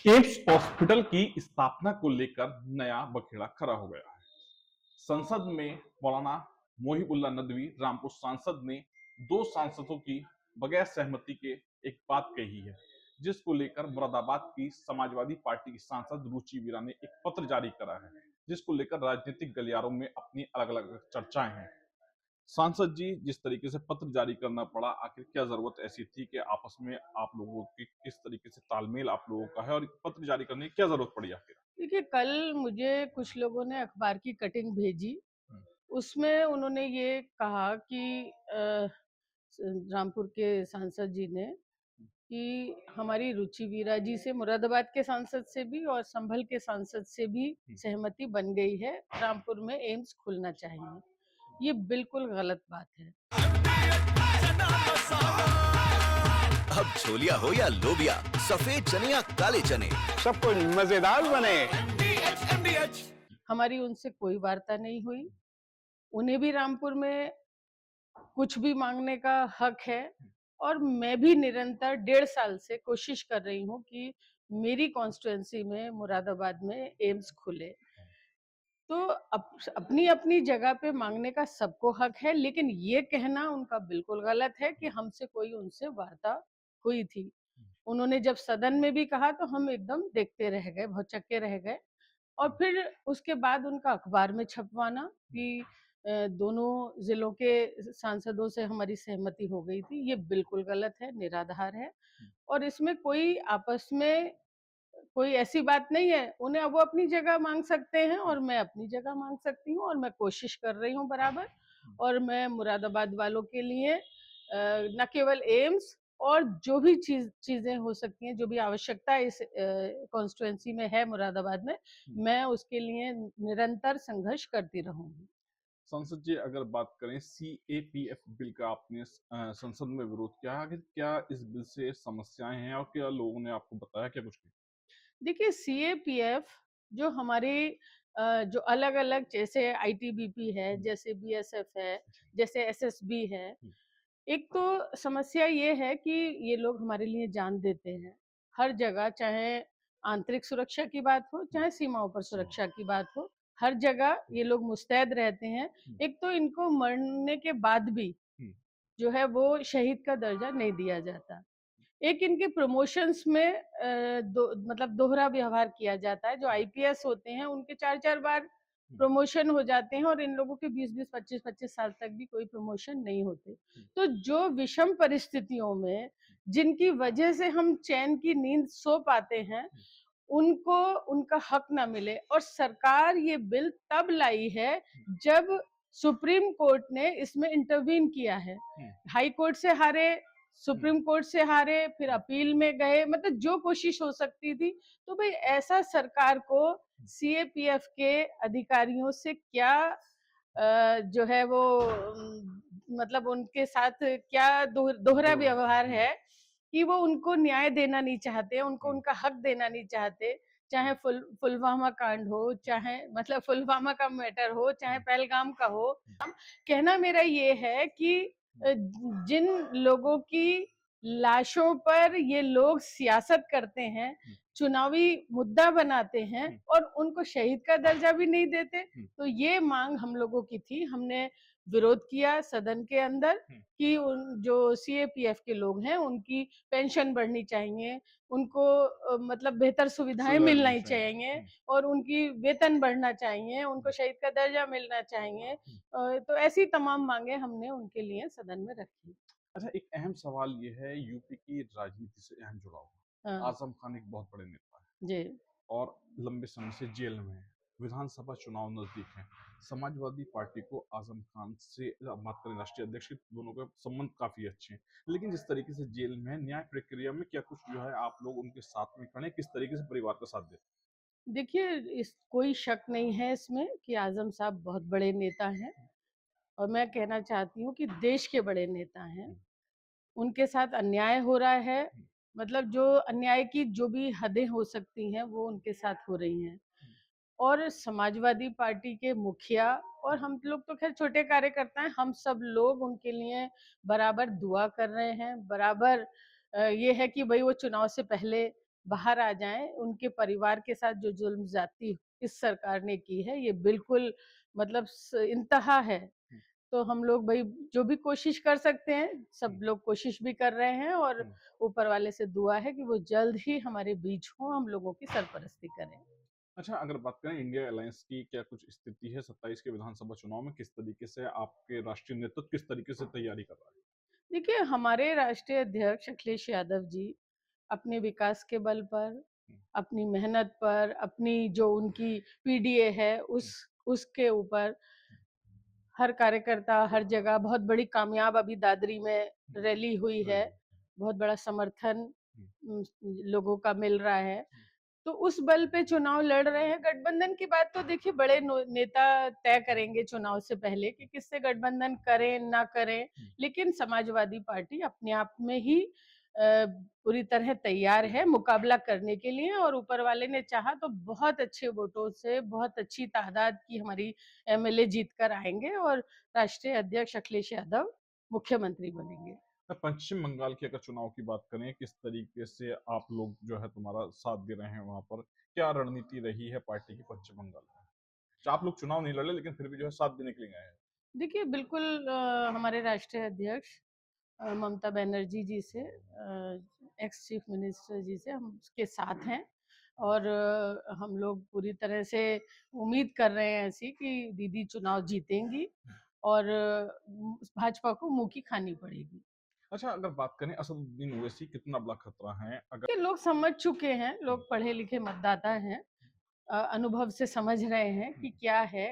AIIMS hospital की स्थापना को लेकर नया बखेड़ा खड़ा हो गया है। संसद में मौलाना मोहिबुल्लाह नदवी रामपुर सांसद ने दो सांसदों की बगैर सहमति के एक बात कही है, जिसको लेकर मुरादाबाद की समाजवादी पार्टी की सांसद रुचि वीरा ने एक पत्र जारी करा है, जिसको लेकर राजनीतिक गलियारों में अपनी अलग अलग चर्चाएं हैं। सांसद जी, जिस तरीके से पत्र जारी करना पड़ा, आखिर क्या जरूरत ऐसी थी कि आपस में आप लोगों की किस तरीके से तालमेल आप लोगों का है और पत्र जारी करने की क्या जरूरत पड़ी आखिर? देखिए, कल मुझे कुछ लोगों ने अखबार की कटिंग भेजी। उसमें उन्होंने ये कहा कि रामपुर के सांसद जी ने कि हमारी रुचि वीरा जी से, मुरादाबाद के सांसद से भी और संभल के सांसद से भी सहमति बन गई है, रामपुर में एम्स खुलना चाहिए। ये बिल्कुल गलत बात है। अब छोलिया हो या लोबिया, सफेद चने या काले चने, सब कुछ मजेदार बने। हमारी उनसे कोई वार्ता नहीं हुई। उन्हें भी रामपुर में कुछ भी मांगने का हक है और मैं भी निरंतर 1.5 साल से कोशिश कर रही हूँ कि मेरी कॉन्स्टिट्यूएंसी में मुरादाबाद में एम्स खुले। तो अपनी अपनी जगह पे मांगने का सबको हक है, लेकिन ये कहना उनका बिल्कुल गलत है कि हमसे कोई उनसे वार्ता हुई थी। उन्होंने जब सदन में भी कहा तो हम एकदम देखते रह गए, भौचक्के रह गए। और फिर उसके बाद उनका अखबार में छपवाना कि दोनों जिलों के सांसदों से हमारी सहमति हो गई थी, ये बिल्कुल गलत है, निराधार है। और इसमें कोई आपस में कोई ऐसी बात नहीं है। उन्हें वो अपनी जगह मांग सकते हैं और मैं अपनी जगह मांग सकती हूँ, और मैं कोशिश कर रही हूँ बराबर। और मैं मुरादाबाद वालों के लिए न केवल एम्स और जो भी चीजें हो सकती हैं, जो भी आवश्यकता इस कॉन्स्टिट्यूएंसी में है मुरादाबाद में, मैं उसके लिए निरंतर संघर्ष करती रहूंगी। संसद जी, अगर बात करें सीएपीएफ बिल का, आपने संसद में विरोध किया, आखिर क्या इस बिल से समस्याएं हैं और क्या लोगों ने आपको बताया क्या कुछ? देखिए, सीएपीएफ जो हमारे जो अलग-अलग, जैसे आईटीबीपी है, जैसे बीएसएफ है, जैसे एसएसबी है। एक तो समस्या ये है कि ये लोग हमारे लिए जान देते हैं, हर जगह, चाहे आंतरिक सुरक्षा की बात हो, चाहे सीमाओं पर सुरक्षा की बात हो, हर जगह ये लोग मुस्तैद रहते हैं। एक तो इनको मरने के बाद भी जो है वो शहीद का दर्जा नहीं दिया जाता। एक इनके प्रमोशंस में मतलब दोहरा व्यवहार किया जाता है। जो आईपीएस होते हैं उनके 4-4 बार प्रमोशन हो जाते हैं और इन लोगों के 20-20, 25-25 साल तक भी कोई प्रमोशन नहीं होते। तो जो विषम परिस्थितियों में जिनकी वजह से हम चैन की नींद सो पाते हैं, उनको उनका हक ना मिले। और सरकार ये बिल तब लाई है जब सुप्रीम कोर्ट ने इसमें इंटरवीन किया है। हाई कोर्ट से हारे, सुप्रीम कोर्ट से हारे, फिर अपील में गए, मतलब जो कोशिश हो सकती थी। तो भाई, ऐसा सरकार को सीएपीएफ के अधिकारियों से क्या जो है वो मतलब उनके साथ क्या दोहरा व्यवहार है कि वो उनको न्याय देना नहीं चाहते, उनको उनका हक देना नहीं चाहते। चाहे पुलवामा कांड हो, चाहे मतलब पुलवामा का मैटर हो, चाहे पहलगाम का हो। कहना मेरा ये है कि जिन लोगों की लाशों पर ये लोग सियासत करते हैं, चुनावी मुद्दा बनाते हैं और उनको शहीद का दर्जा भी नहीं देते, तो ये मांग हम लोगों की थी। हमने विरोध किया सदन के अंदर कि उन जो सीएपीएफ के लोग हैं उनकी पेंशन बढ़नी चाहिए, उनको मतलब बेहतर सुविधाएं मिलनी चाहिए और उनकी वेतन बढ़ना चाहिए, उनको शहीद का दर्जा मिलना चाहिए। तो ऐसी तमाम मांगे हमने उनके लिए सदन में रखी। अच्छा, एक अहम सवाल ये है, यूपी की राजनीति से अहम जुड़ा हुआ। हाँ आजम खान एक बहुत बड़े नेता है जी। और लंबे समय से जेल में है। विधानसभा चुनाव नजदीक है। समाजवादी पार्टी को आजम खान से बात करें, राष्ट्रीय अध्यक्ष के, दोनों के संबंध काफी अच्छे हैं, लेकिन जिस तरीके से जेल में है, न्याय प्रक्रिया में क्या कुछ जो है आप लोग उनके साथ में खड़े, किस तरीके से परिवार का साथ देते देखिए, इस कोई शक नहीं है इसमें कि आजम साहब बहुत बड़े नेता हैं और मैं कहना चाहती हूँ कि देश के बड़े नेता हैं। उनके साथ अन्याय हो रहा है, मतलब जो अन्याय की जो भी हदें हो सकती हैं वो उनके साथ हो रही हैं। और समाजवादी पार्टी के मुखिया और हम लोग तो खैर छोटे कार्यकर्ता हैं, हम सब लोग उनके लिए बराबर दुआ कर रहे हैं, बराबर ये है कि भाई वो चुनाव से पहले बाहर आ जाएं। उनके परिवार के साथ जो जुल्म ज्यादती इस सरकार ने की है, ये बिल्कुल मतलब इंतहा है। तो हम लोग भाई जो भी कोशिश कर सकते हैं, सब लोग कोशिश भी कर रहे हैं, और ऊपर वाले से दुआ है कि वो जल्द ही हमारे बीच हो, हम लोगों की सरपरस्ती करें। अच्छा, अगर बात करें इंडिया अलायंस की, क्या कुछ स्थिति है 27 के विधानसभा चुनाव में? किस तरीके से आपके राष्ट्रीय नेतृत्व किस तरीके से तैयारी कर रहा है? देखिए, हमारे राष्ट्रीय अध्यक्ष अखिलेश यादव जी अपने विकास के बल पर, अपनी मेहनत पर, अपनी जो उनकी पीडीए है उसके ऊपर हर कार्यकर्ता हर जगह, बहुत बड़ी कामयाब अभी दादरी में रैली हुई है, बहुत बड़ा समर्थन लोगों का मिल रहा है, तो उस बल पे चुनाव लड़ रहे हैं। गठबंधन की बात तो देखिए बड़े नेता तय करेंगे चुनाव से पहले कि किससे गठबंधन करें ना करें, लेकिन समाजवादी पार्टी अपने आप में ही पूरी तरह तैयार है मुकाबला करने के लिए, और ऊपर वाले ने चाहा तो बहुत अच्छे वोटों से, बहुत अच्छी तादाद की हमारी एमएलए जीत कर आएंगे और राष्ट्रीय अध्यक्ष अखिलेश यादव मुख्यमंत्री बनेंगे। पश्चिम बंगाल की अगर चुनाव की बात करें, किस तरीके से आप लोग जो है तुम्हारा साथ दे रहे हैं वहां पर? क्या रणनीति रही है पार्टी की पश्चिम बंगाल में? आप लोग चुनाव नहीं लड़े, लेकिन फिर भी जो है साथ देने के लिए गए हैं। देखिए, बिल्कुल हमारे राष्ट्रीय अध्यक्ष ममता बनर्जी जी से, एक्स चीफ मिनिस्टर जी से हम उसके साथ हैं, और हम लोग पूरी तरह से उम्मीद कर रहे हैं ऐसी कि दीदी चुनाव जीतेंगी और भाजपा को मुंह की खानी पड़ेगी। अच्छा, अगर बात करें असदुद्दीन ओवैसी कितना बड़ा खतरा है? अगर ये लोग समझ चुके हैं, लोग पढ़े लिखे मतदाता हैं, अनुभव से समझ रहे हैं कि क्या है,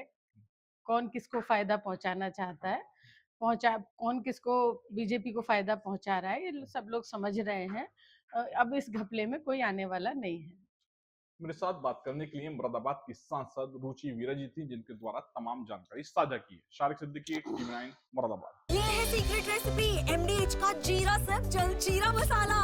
कौन किसको फायदा पहुंचाना चाहता है, कौन किसको बीजेपी को फायदा पहुंचा रहा है, ये सब लोग समझ रहे हैं। अब इस घपले में कोई आने वाला नहीं है। मेरे साथ बात करने के लिए मुरादाबाद की सांसद रुचि वीरा जी थी, जिनके द्वारा तमाम जानकारी साझा की है। शारिक सिद्दीकी, टीवी9 मुरादाबाद। ये है सीक्रेट रेसिपी MDH का जीरा सब जलजीरा मसाला।